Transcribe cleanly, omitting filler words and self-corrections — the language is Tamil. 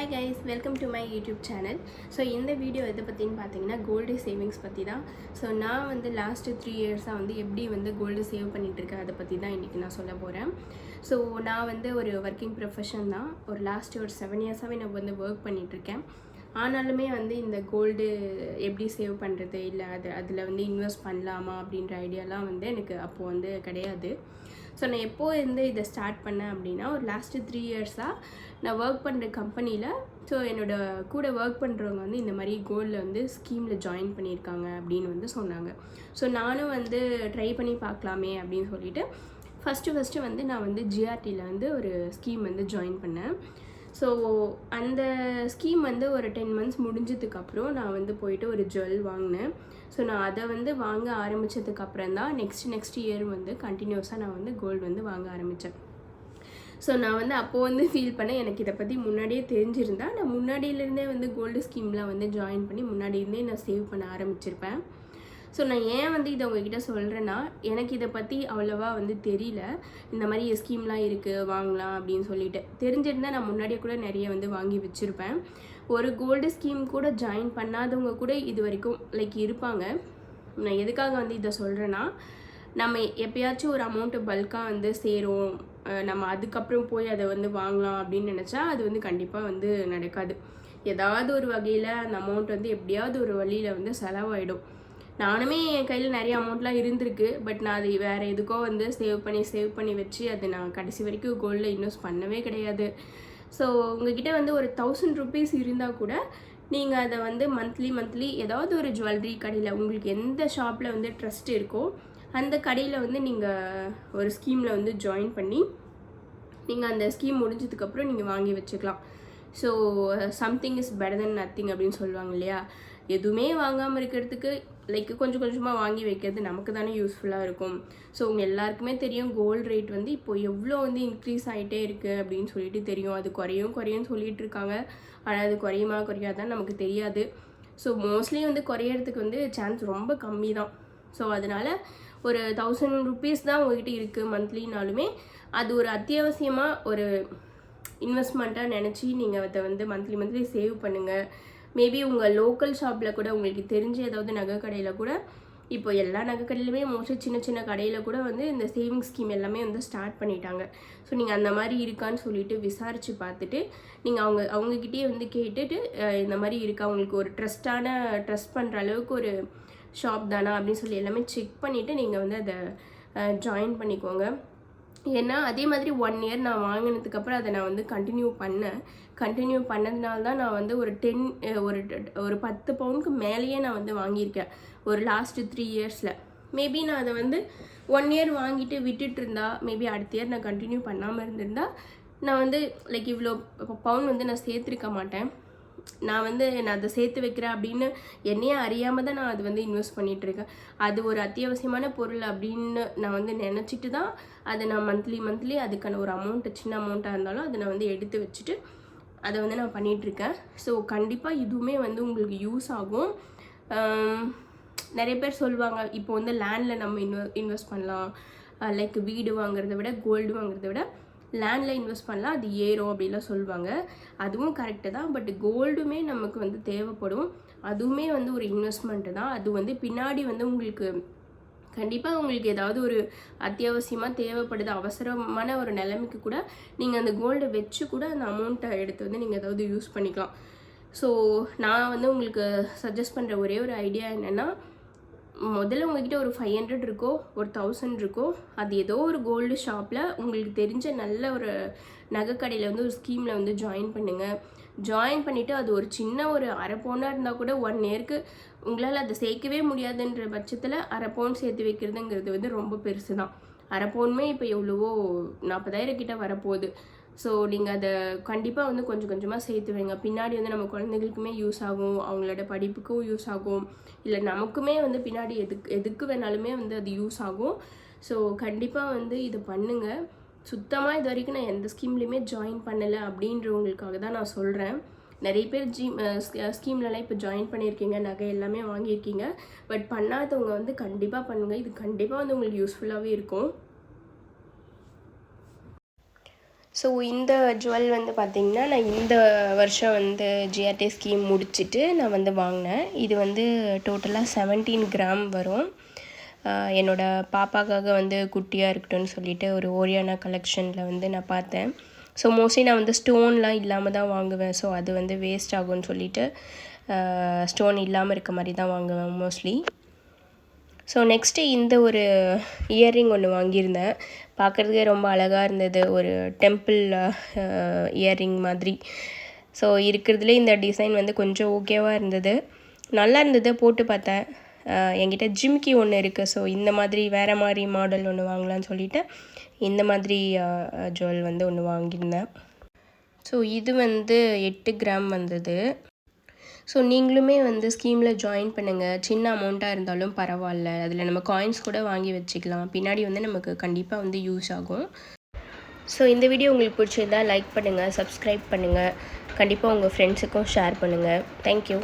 Hi guys, welcome to my YouTube channel. So இந்த வீடியோ எதை பற்றின்னு பார்த்தீங்கன்னா கோல்டு சேவிங்ஸ் பற்றி தான். ஸோ நான் வந்து லாஸ்ட்டு 3 இயர்ஸாக வந்து எப்படி வந்து கோல்டு சேவ் பண்ணிகிட்ருக்கேன் அதை பற்றி தான் இன்றைக்கி நான் சொல்ல போகிறேன். ஸோ நான் வந்து ஒரு ஒர்க்கிங் ப்ரொஃபஷன் தான். ஒரு லாஸ்ட்டு ஒரு 7 இயர்ஸாகவே நான் வந்து ஒர்க் பண்ணிகிட்ருக்கேன். ஆனாலுமே வந்து இந்த கோல்டு எப்படி சேவ் பண்ணுறது, இல்லை அதில் வந்து இன்வெஸ்ட் பண்ணலாமா அப்படின்ற ஐடியாலாம் வந்து எனக்கு அப்போது வந்து கிடையாது. ஸோ நான் எப்போது இருந்து இதை ஸ்டார்ட் பண்ணேன் அப்படின்னா, ஒரு லாஸ்ட்டு 3 இயர்ஸாக நான் ஒர்க் பண்ணுற கம்பெனியில் ஸோ என்னோடய கூட ஒர்க் பண்ணுறவங்க வந்து இந்த மாதிரி கோல்டில் வந்து ஸ்கீமில் ஜாயின் பண்ணியிருக்காங்க அப்படின்னு வந்து சொன்னாங்க. ஸோ நானும் வந்து ட்ரை பண்ணி பார்க்கலாமே அப்படின்னு சொல்லிட்டு ஃபஸ்ட்டு வந்து நான் வந்து ஜிஆர்டியில் வந்து ஒரு ஸ்கீம் வந்து ஜாயின் பண்ணேன். ஸோ அந்த ஸ்கீம் வந்து ஒரு 10 மந்த்ஸ் முடிஞ்சதுக்கப்புறம் நான் வந்து போயிட்டு ஒரு ஜுவல் வாங்கினேன். ஸோ நான் அதை வந்து வாங்க ஆரம்பித்ததுக்கப்புறம் தான் நெக்ஸ்ட் இயர் வந்து கண்டினியூஸாக நான் வந்து கோல்டு வந்து வாங்க ஆரம்பித்தேன். ஸோ நான் வந்து அப்போது வந்து ஃபீல் பண்ணேன், எனக்கு இதை பற்றி முன்னாடியே தெரிஞ்சிருந்தா நான் முன்னாடியிலேருந்தே வந்து கோல்டு ஸ்கீமில் வந்து ஜாயின் பண்ணி முன்னாடியிருந்தே நான் சேவ் பண்ண ஆரம்பிச்சிருப்பேன். ஸோ நான் ஏன் வந்து இதை உங்ககிட்ட சொல்கிறேன்னா, எனக்கு இதை பற்றி அவ்வளோவா வந்து தெரியல. இந்த மாதிரி ஸ்கீம்லாம் இருக்குது வாங்கலாம் அப்படின்னு சொல்லிட்டு தெரிஞ்சிருந்தால் நான் முன்னாடியே கூட நிறைய வந்து வாங்கி வச்சுருப்பேன். ஒரு கோல்டு ஸ்கீம் கூட ஜாயின் பண்ணாதவங்க கூட இது வரைக்கும் இருப்பாங்க. நான் எதுக்காக வந்து இதை சொல்கிறேன்னா, நம்ம எப்பயாச்சும் ஒரு அமௌண்ட்டு பல்காக வந்து சேரும், நம்ம அதுக்கப்புறம் போய் அதை வந்து வாங்கலாம் அப்படின்னு நினச்சா அது வந்து கண்டிப்பாக வந்து நடக்காது. ஏதாவது ஒரு வகையில் அந்த அமௌண்ட் வந்து எப்படியாவது ஒரு வழியில் வந்து செலவாயிடும். நானுமே என் கையில் நிறைய அமௌண்ட்லாம் இருந்திருக்கு. பட் நான் அது வேறு எதுக்கோ வந்து சேவ் பண்ணி வச்சு அது நான் கடைசி வரைக்கும் கோல்டில் இன்வெஸ்ட் பண்ணவே கிடையாது. ஸோ உங்ககிட்ட வந்து ஒரு 1000 rupees இருந்தால் கூட நீங்கள் அதை வந்து மந்த்லி ஏதாவது ஒரு ஜுவல்லரி கடையில் உங்களுக்கு எந்த ஷாப்பில் வந்து ட்ரஸ்ட் இருக்கோ அந்த கடையில் வந்து நீங்கள் ஒரு ஸ்கீமில் வந்து ஜாயின் பண்ணி நீங்கள் அந்த ஸ்கீம் முடிஞ்சதுக்கப்புறம் நீங்கள் வாங்கி வச்சுக்கலாம். So something is better then nothing அப்படின்னு சொல்லுவாங்க இல்லையா. எதுவுமே வாங்காமல் இருக்கிறதுக்கு கொஞ்சம் கொஞ்சமாக வாங்கி வைக்கிறது நமக்கு தானே யூஸ்ஃபுல்லாக இருக்கும். ஸோ உங்கள் எல்லாருக்குமே தெரியும் கோல்டு ரேட் வந்து இப்போது எவ்வளோ வந்து இன்க்ரீஸ் ஆகிட்டே இருக்குது அப்படின்னு சொல்லிட்டு தெரியும். அது குறையும் சொல்லிட்டு இருக்காங்க. ஆனால் அது குறையாதான் நமக்கு தெரியாது. ஸோ மோஸ்ட்லி வந்து குறையிறதுக்கு வந்து சான்ஸ் ரொம்ப கம்மி தான். ஸோ அதனால் ஒரு 1000 rupees தான் உங்கள்கிட்ட இருக்குது மந்த்லினாலுமே அது ஒரு அத்தியாவசியமாக ஒரு இன்வெஸ்ட்மெண்ட்டாக நினச்சி நீங்கள் அதை வந்து மந்த்லி சேவ் பண்ணுங்கள். மேபி உங்கள் லோக்கல் ஷாப்பில் கூட உங்களுக்கு தெரிஞ்ச ஏதாவது நகை கடையில் கூட, இப்போ எல்லா நகை கடையிலுமே மோஸ்ட்லி சின்ன கடையில் கூட வந்து இந்த சேவிங்ஸ் ஸ்கீம் எல்லாமே வந்து ஸ்டார்ட் பண்ணிட்டாங்க. ஸோ நீங்கள் அந்த மாதிரி இருக்கான்னு சொல்லிட்டு விசாரித்து பார்த்துட்டு நீங்கள் அவங்கக்கிட்டேயே வந்து கேட்டுட்டு இந்த மாதிரி இருக்கா, உங்களுக்கு ஒரு ட்ரஸ்ட் பண்ணுற அளவுக்கு ஒரு ஷாப் தானா அப்படின்னு சொல்லி எல்லாமே செக் பண்ணிவிட்டு நீங்கள் வந்து அதை ஜாயின் பண்ணிக்கோங்க. ஏன்னா அதே மாதிரி 1 year நான் வாங்கினதுக்கப்புறம் அதை நான் வந்து கண்டினியூ பண்ணதுனால தான் நான் வந்து ஒரு 10 பவுனுக்கு மேலேயே நான் வந்து வாங்கியிருக்கேன் ஒரு லாஸ்ட்டு 3 இயர்ஸில். மேபி நான் அதை வந்து 1 year வாங்கிட்டு விட்டுட்டு இருந்தா, மேபி அடுத்த இயர் நான் கண்டினியூ பண்ணாமல் இருந்திருந்தா நான் வந்து இவ்வளோ பவுன் வந்து நான் சேர்த்துருக்க மாட்டேன். நான் அதை சேர்த்து வைக்கிறேன் அப்படின்னு என்னையே அறியாமல் தான் நான் அது வந்து இன்வெஸ்ட் பண்ணிகிட்ருக்கேன். அது ஒரு அத்தியாவசியமான பொருள் அப்படின்னு நான் வந்து நினச்சிட்டு தான் அதை நான் மந்த்லி அதுக்கான ஒரு சின்ன அமௌண்ட்டாக இருந்தாலும் அதை நான் வந்து எடுத்து வச்சுட்டு அதை வந்து நான் பண்ணிகிட்ருக்கேன். ஸோ கண்டிப்பாக இதுவுமே வந்து உங்களுக்கு யூஸ் ஆகும். நிறைய பேர் சொல்லுவாங்க, இப்போ வந்து லேண்டில் நம்ம இன்வெஸ்ட் பண்ணலாம், வீடு வாங்குறத விட கோல்டு வாங்குறத விட லேண்டில் இன்வெஸ்ட் பண்ணலாம், அது ஏறும் அப்படின்லாம் சொல்லுவாங்க. அதுவும் கரெக்டு தான். பட் கோல்டுமே நமக்கு வந்து தேவைப்படும். அதுவுமே வந்து ஒரு இன்வெஸ்ட்மெண்ட்டு தான். அது வந்து பின்னாடி வந்து உங்களுக்கு கண்டிப்பாக உங்களுக்கு ஏதாவது ஒரு அத்தியாவசியமாக தேவைப்படுது, அவசரமான ஒரு நிலைமைக்கு கூட நீங்கள் அந்த கோல்டை வச்சு கூட அந்த அமௌண்ட்டை எடுத்து வந்து நீங்கள் ஏதாவது யூஸ் பண்ணிக்கலாம். ஸோ நான் வந்து உங்களுக்கு சஜஸ்ட் பண்ணுற ஒரே ஒரு ஐடியா என்னென்னா, முதல்ல உங்கள்கிட்ட ஒரு 500 இருக்கோ ஒரு 1000 இருக்கோ அது ஏதோ ஒரு கோல்டு ஷாப்பில் உங்களுக்கு தெரிஞ்ச நல்ல ஒரு நகை கடையில் வந்து ஒரு ஸ்கீமில் வந்து ஜாயின் பண்ணுங்கள். ஜாயின் பண்ணிவிட்டு அது ஒரு சின்ன ஒரு அரை பவுனாக இருந்தால் கூட 1 yearக்கு உங்களால் அதை சேர்க்கவே முடியாதுன்ற பட்சத்தில் அரை பவுன் சேர்த்து வைக்கிறதுங்கிறது வந்து ரொம்ப பெருசு தான். அரை பவுனுமே இப்போ எவ்வளவோ 40,000 கிட்ட வரப்போகுது. ஸோ நீங்கள் அதை கண்டிப்பாக வந்து கொஞ்சம் கொஞ்சமாக சேர்த்து வைங்க. பின்னாடி வந்து நம்ம குழந்தைகளுக்குமே யூஸ் ஆகும், அவங்களோட படிப்புக்கும் யூஸ் ஆகும், இல்லை நமக்குமே வந்து பின்னாடி எதுக்கு வேணாலுமே வந்து அது யூஸ் ஆகும். ஸோ கண்டிப்பாக வந்து இது பண்ணுங்கள். சுத்தமாக இது வரைக்கும் நான் எந்த ஸ்கீம்லேயுமே ஜாயின் பண்ணலை அப்படின்றவங்களுக்காக தான் நான் சொல்கிறேன். நிறைய பேர் ஸ்கீம்லலாம் இப்போ ஜாயின் பண்ணியிருக்கீங்க, நகை எல்லாமே வாங்கியிருக்கீங்க. பட் பண்ணாதவங்க வந்து கண்டிப்பாக பண்ணுங்கள். இது கண்டிப்பாக வந்து உங்களுக்கு யூஸ்ஃபுல்லாகவே இருக்கும். ஸோ இந்த ஜுவல் வந்து பார்த்திங்கன்னா நான் இந்த வருஷம் வந்து ஜிஆர்டி ஸ்கீம் முடிச்சுட்டு நான் வந்து வாங்கினேன். இது வந்து டோட்டலாக 17 கிராம் வரும். என்னோடய பாப்பாக்காக வந்து குட்டியாக இருக்கட்டும்னு சொல்லிட்டு ஒரு ஓரியானா கலெக்ஷனில் வந்து நான் பார்த்தேன். ஸோ மோஸ்ட்லி நான் வந்து ஸ்டோன்லாம் இல்லாமல் தான் வாங்குவேன். ஸோ அது வந்து வேஸ்ட் ஆகும்னு சொல்லிட்டு ஸ்டோன் இல்லாமல் இருக்க மாதிரி தான் வாங்குவேன் மோஸ்ட்லி. ஸோ நெக்ஸ்ட்டு இந்த ஒரு இயர்ரிங் ஒன்று வாங்கியிருந்தேன். பார்க்குறதுக்கே ரொம்ப அழகாக இருந்தது. ஒரு டெம்பிள் இயர்ரிங் மாதிரி. ஸோ இருக்கிறதுலே இந்த டிசைன் வந்து கொஞ்சம் ஓகேவாக இருந்தது. நல்லா இருந்தது. போட்டு பார்த்தேன். என்கிட்ட ஜிம்கி ஒன்று இருக்குது. ஸோ இந்த மாதிரி வேறு மாதிரி மாடல் ஒன்று வாங்கலான்னு சொல்லிவிட்டு இந்த மாதிரி ஜுவல் வந்து ஒன்று வாங்கியிருந்தேன். ஸோ இது வந்து 8 கிராம் வந்தது. ஸோ நீங்களுமே வந்து ஸ்கீமில் ஜாயின் பண்ணுங்கள். சின்ன அமௌண்ட்டாக இருந்தாலும் பரவாயில்ல. அதில் நம்ம காயின்ஸ் கூட வாங்கி வச்சுக்கலாம். பின்னாடி வந்து நமக்கு கண்டிப்பாக வந்து யூஸ் ஆகும். ஸோ இந்த வீடியோ உங்களுக்கு பிடிச்சிருந்தா லைக் பண்ணுங்கள், சப்ஸ்கிரைப் பண்ணுங்கள். கண்டிப்பாக உங்கள் ஃப்ரெண்ட்ஸுக்கும் ஷேர் பண்ணுங்கள். தேங்க்யூ.